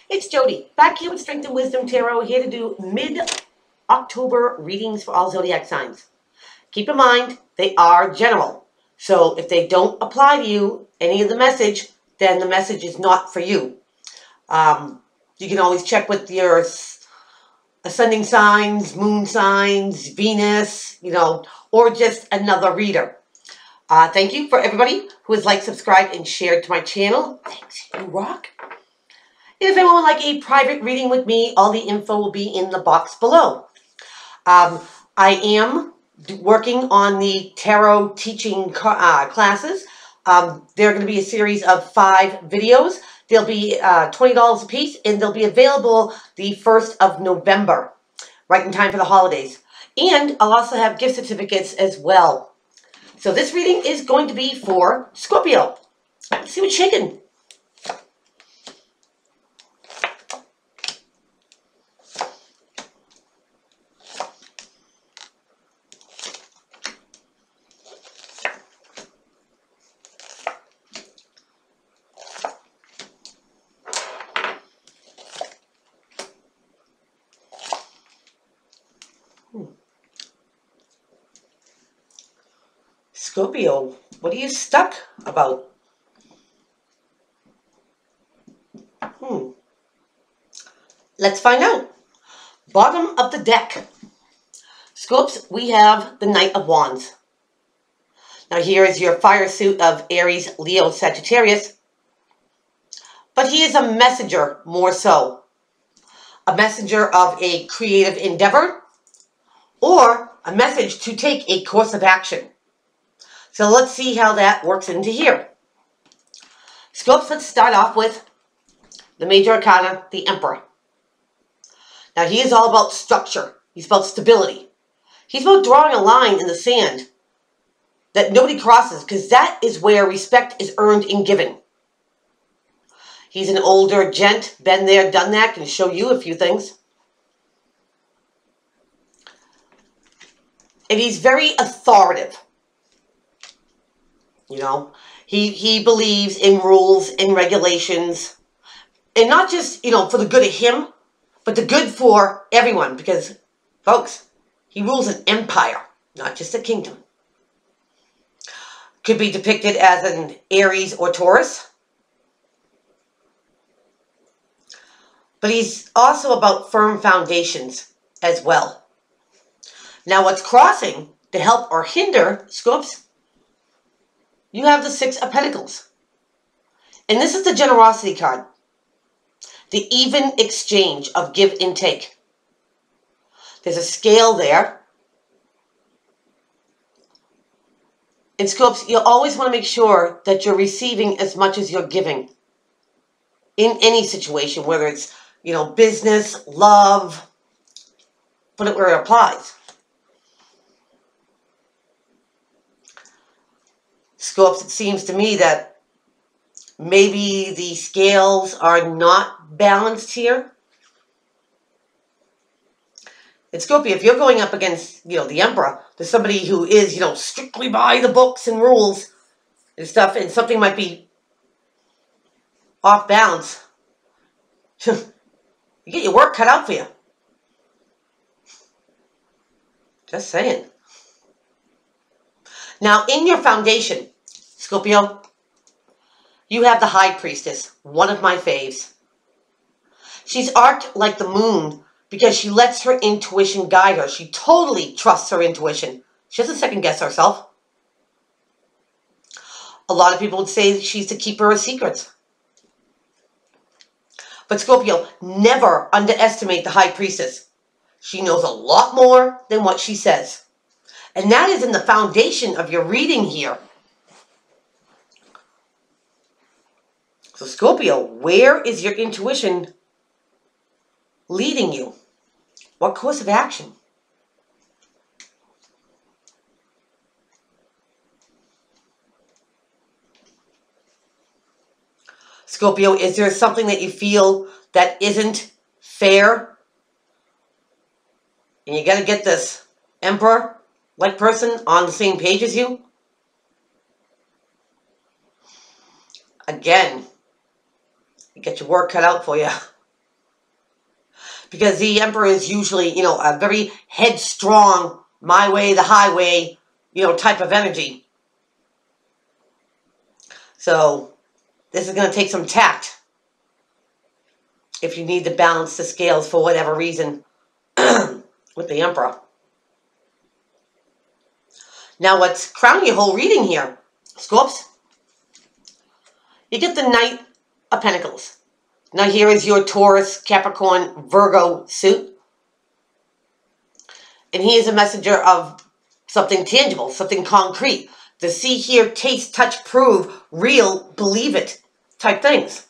It's Jody, back here with Strength and Wisdom Tarot, here to do mid-October readings for all zodiac signs. Keep in mind, they are general. So if they don't apply to you, any of the message, then the message is not for you. You can always check with your ascending signs, moon signs, Venus, or just another reader. Thank you for everybody who has liked, subscribed, and shared to my channel. Thanks, you rock. And if anyone would like a private reading with me, all the info will be in the box below. I am working on the tarot teaching classes. They're going to be a series of 5 videos. They'll be $20 a piece, and they'll be available the 1st of November, right in time for the holidays. And I'll also have gift certificates as well. So this reading is going to be for Scorpio. Let's see what's shaking. Scorpio, what are you stuck about? Let's find out. Bottom of the deck. Scorps, we have the Knight of Wands. Now here is your fire suit of Aries, Leo, Sagittarius. But he is a messenger more so. A messenger of a creative endeavor or a message to take a course of action. So let's see how that works into here. Scorps, let's start off with the major arcana, the Emperor. Now he is all about structure. He's about stability. He's about drawing a line in the sand that nobody crosses, because that is where respect is earned and given. He's an older gent, been there, done that, can show you a few things. And he's very authoritative. He believes in rules and regulations. And not just, for the good of him, but the good for everyone. Because, folks, he rules an empire, not just a kingdom. Could be depicted as an Aries or Taurus. But he's also about firm foundations as well. Now, what's crossing to help or hinder Scorps? You have the 6 of Pentacles. And this is the generosity card. The even exchange of give and take. There's a scale there. In Scorps, you always want to make sure that you're receiving as much as you're giving. In any situation, whether it's, business, love, put it where it applies. Scorps, it seems to me that maybe the scales are not balanced here. And Scorpio, if you're going up against, the Emperor, there's somebody who is, strictly by the books and rules and stuff, and something might be off balance. You get your work cut out for you. Just saying. Now, in your foundation, Scorpio, you have the High Priestess, one of my faves. She's arced like the moon because she lets her intuition guide her. She totally trusts her intuition. She doesn't second guess herself. A lot of people would say that she's the keeper of secrets. But Scorpio, never underestimate the High Priestess. She knows a lot more than what she says. And that is in the foundation of your reading here. So Scorpio, where is your intuition leading you? What course of action? Scorpio, is there something that you feel that isn't fair? And you got to get this Emperor-like person on the same page as you? Again, You get your work cut out for you. Because the Emperor is usually, you know, a very headstrong, my way, the highway, you know, type of energy. So this is going to take some tact if you need to balance the scales for whatever reason with the Emperor. Now what's crowning your whole reading here, Scorps? You get the Knight of Pentacles. Now here is your Taurus, Capricorn, Virgo suit. And he is a messenger of something tangible, something concrete. The see, hear, taste, touch, prove, real, believe it type things.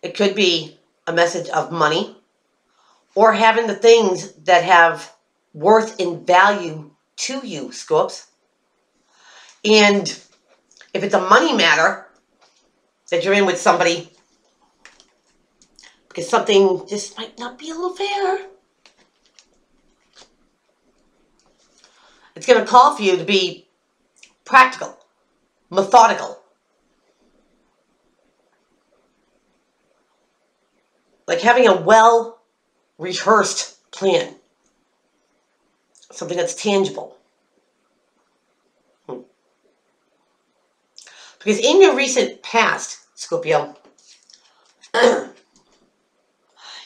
It could be a message of money or having the things that have worth and value to you, Scorps. And if it's a money matter that you're in with somebody, because something just might not be a little fair, it's going to call for you to be practical, methodical. Like having a well-rehearsed plan. Something that's tangible. Because in your recent past, Scorpio,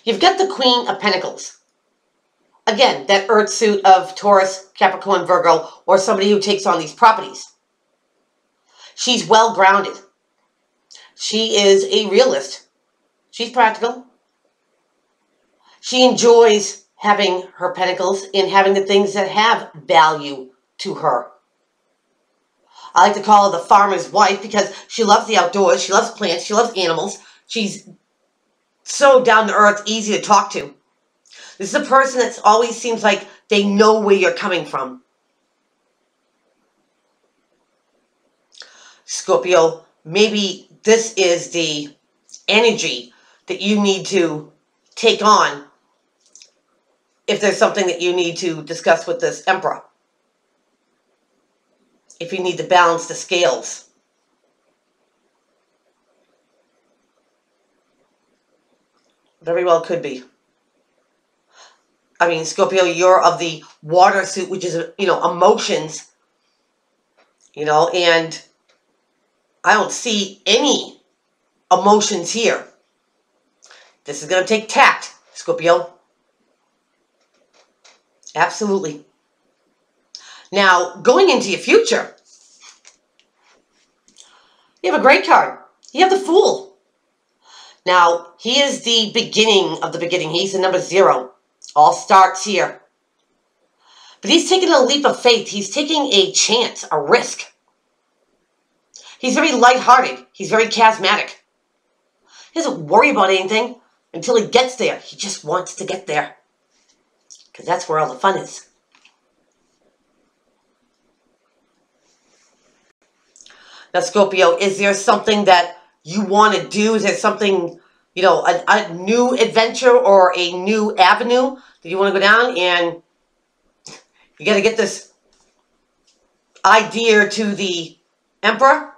you've got the Queen of Pentacles. Again, that earth suit of Taurus, Capricorn, Virgo, or somebody who takes on these properties. She's well-grounded. She is a realist. She's practical. She enjoys having her pentacles and having the things that have value to her. I like to call her the farmer's wife because she loves the outdoors. She loves plants. She loves animals. She's so down to earth, easy to talk to. This is a person that always seems like they know where you're coming from. Scorpio, maybe this is the energy that you need to take on if there's something that you need to discuss with this Emperor. If you need to balance the scales. Very well could be. I mean, Scorpio, you're of the water suit, which is, you know, emotions. You know, and I don't see any emotions here. This is going to take tact, Scorpio. Absolutely. Now, going into your future, you have a great card. You have the Fool. Now, he is the beginning of the beginning. He's the number 0. All starts here. But he's taking a leap of faith. He's taking a chance, a risk. He's very lighthearted. He's very charismatic. He doesn't worry about anything until he gets there. He just wants to get there. Because that's where all the fun is. Now, Scorpio, is there something that you want to do? Is there something, you know, a new adventure or a new avenue that you want to go down? And you got to get this idea to the Emperor?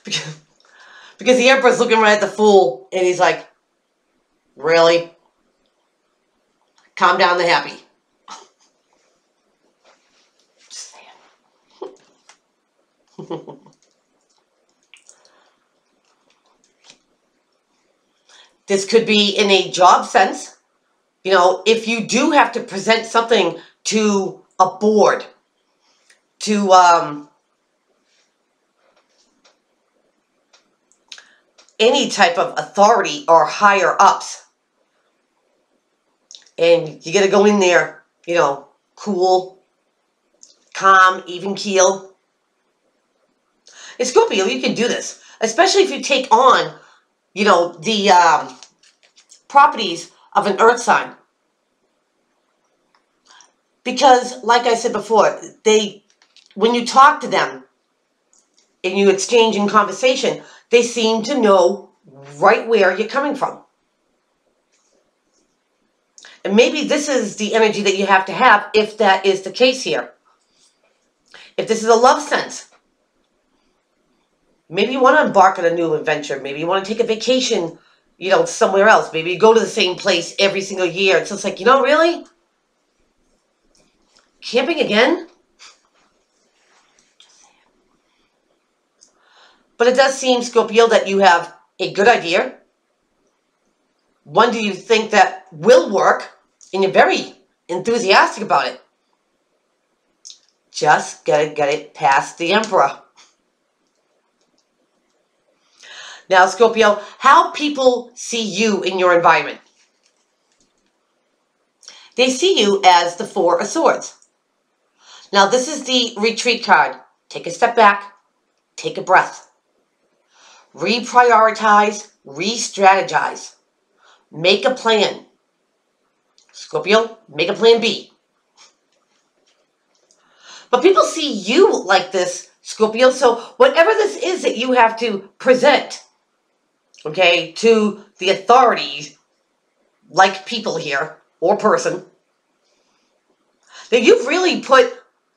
Because the Emperor's looking right at the Fool, and he's like, really? Calm down the happy. Just saying. This could be in a job sense. You know, if you do have to present something to a board, to any type of authority or higher ups, and you got to go in there, you know, cool, calm, even keel. In Scorpio, you can do this, especially if you take on, you know, the properties of an earth sign. Because, like I said before, when you talk to them and you exchange in conversation, they seem to know right where you're coming from. And maybe this is the energy that you have to have if that is the case here. If this is a love sense, maybe you want to embark on a new adventure. Maybe you want to take a vacation, somewhere else. Maybe you go to the same place every single year. So it's like, really? Camping again? But it does seem, Scorpio, that you have a good idea. One do you think that will work, and you're very enthusiastic about it. Just gotta get it past the Emperor. Now, Scorpio, how people see you in your environment. They see you as the Four of Swords. Now, this is the retreat card. Take a step back. Take a breath. Reprioritize. Re-strategize. Make a plan. Scorpio, make a plan B. But people see you like this, Scorpio, so whatever this is that you have to present, okay, to the authorities, like people here, or person, that you've really put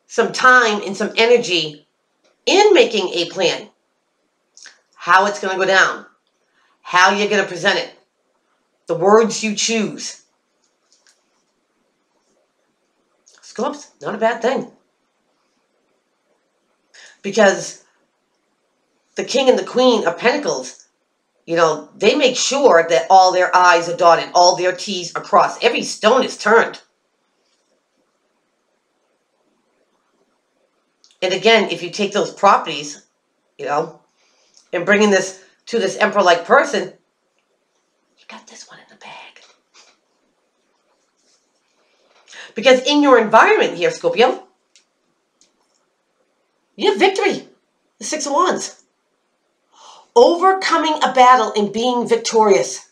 some time and some energy in making a plan. How it's going to go down. How you're going to present it. The words you choose. Scorps, not a bad thing. Because the King and the Queen of Pentacles, they make sure that all their I's are dotted, all their T's are crossed. Every stone is turned. And again, if you take those properties, and bringing this to this Emperor-like person, you got this one in the bag. Because in your environment here, Scorpio, you have victory. The Six of Wands. Overcoming a battle and being victorious.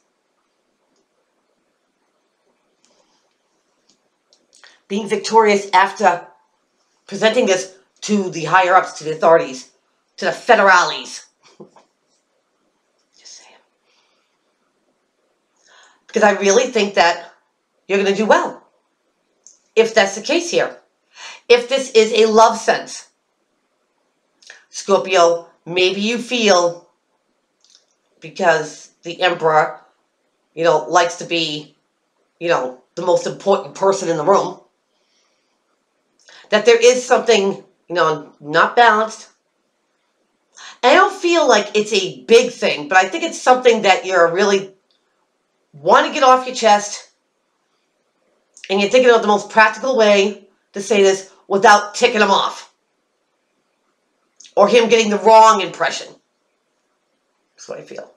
Being victorious after presenting this to the higher-ups, to the authorities, to the federales. Just saying. Because I really think that you're going to do well. If that's the case here. If this is a love sense. Scorpio, maybe you feel, because the Emperor, likes to be, the most important person in the room, that there is something, not balanced. I don't feel like it's a big thing, but I think it's something that you're really want to get off your chest, and you're thinking of the most practical way to say this without ticking him off. Or him getting the wrong impression. That's what I feel.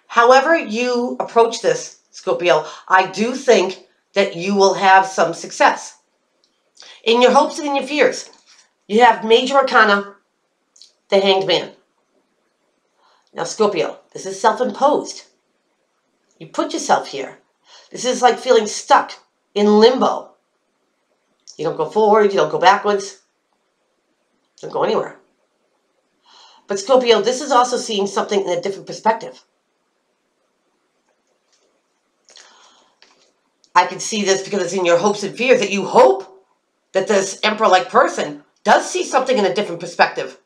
However you approach this, Scorpio, I do think that you will have some success. In your hopes and in your fears. You have Major Arcana, the Hanged Man. Now, Scorpio, this is self-imposed. You put yourself here. This is like feeling stuck in limbo. You don't go forward, you don't go backwards. You don't go anywhere. But Scorpio, this is also seeing something in a different perspective. I can see this because it's in your hopes and fears that you hope that this Emperor-like person does see something in a different perspective.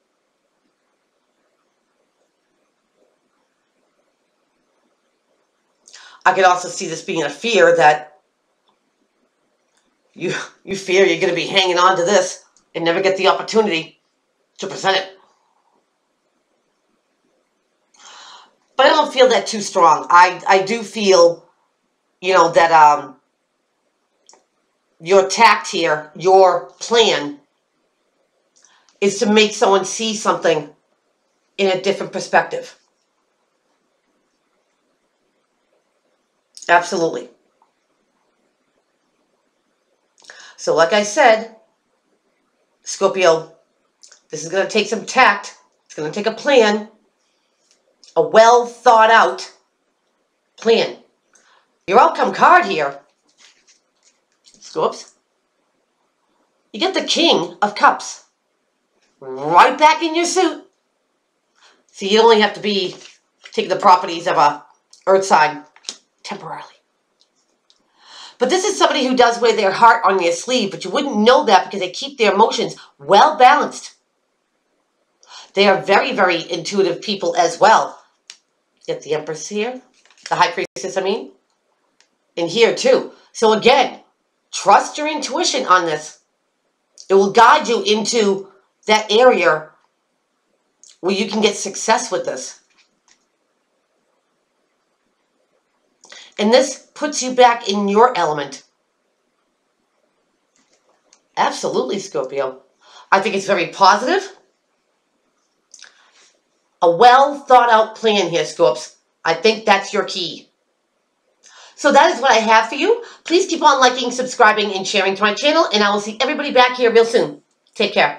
I could also see this being a fear that you fear you're going to be hanging on to this and never get the opportunity to present it. But I don't feel that too strong. I do feel, that your tact here, your plan, is to make someone see something in a different perspective. Absolutely. So like I said, Scorpio, this is going to take some tact. It's going to take a plan. A well thought out plan. Your outcome card here, Scorps, you get the King of Cups. Right back in your suit. So you only have to be taking the properties of a earth sign temporarily. But this is somebody who does wear their heart on their sleeve, but you wouldn't know that because they keep their emotions well balanced. They are very, very intuitive people as well. Get the Empress here, the High Priestess, I mean, and here too. So again, trust your intuition on this. It will guide you into that area where you can get success with this. And this puts you back in your element. Absolutely, Scorpio. I think it's very positive. A well thought out plan here, Scorps. I think that's your key. So that is what I have for you. Please keep on liking, subscribing, and sharing to my channel, and I will see everybody back here real soon. Take care.